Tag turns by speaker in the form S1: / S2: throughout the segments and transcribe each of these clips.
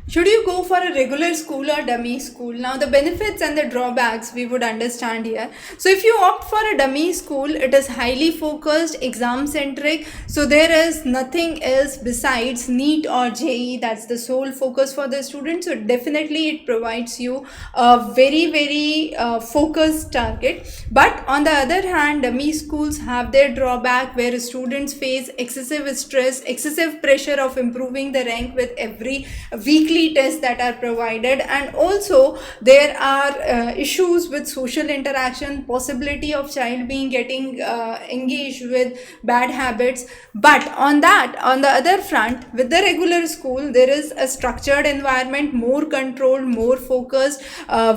S1: Should you go for a regular school or dummy school? Now, the benefits and the drawbacks we would understand here. So, if you opt for a dummy school, it is highly focused, exam centric. So, there is nothing else besides NEET or JEE. That's the sole focus for the student. So, definitely it provides you a very focused target. But on the other hand, dummy schools have their drawback where students face excessive stress, excessive pressure of improving the rank with every weekly tests that are provided, and also there are issues with social interaction, possibility of child being getting engaged with bad habits. But on the other front, with the regular school, there is a structured environment, more controlled, more focused,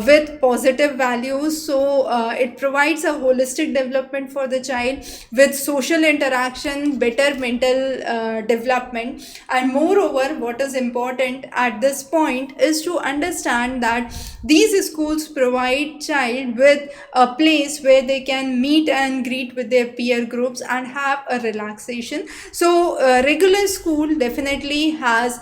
S1: with positive values. So it provides a holistic development for the child with social interaction, better mental development. And moreover, what is important at this point is to understand that these schools provide child with a place where they can meet and greet with their peer groups and have a relaxation. So regular school definitely has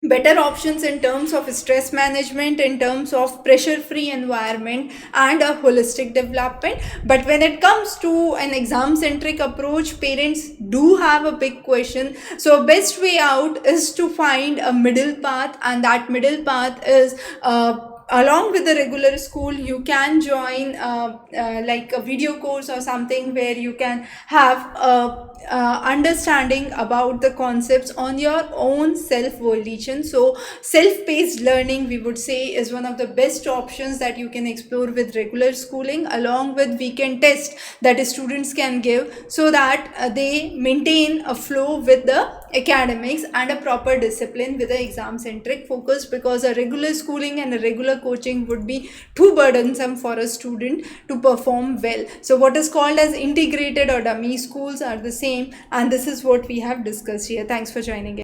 S1: better options in terms of stress management, in terms of pressure free environment, and a holistic development. But when it comes to an exam centric approach, parents do have a big question. So best way out is to find a middle path, and that middle path is along with the regular school you can join like a video course or something where you can have a understanding about the concepts on your own self volition. So self paced learning, we would say, is one of the best options that you can explore with regular schooling, along with weekend test that students can give, so that they maintain a flow with the academics and a proper discipline with the exam centric focus, because a regular schooling and a regular coaching would be too burdensome for a student to perform well. So what is called as integrated or dummy schools are the same, and this is what we have discussed here. Thanks for joining in.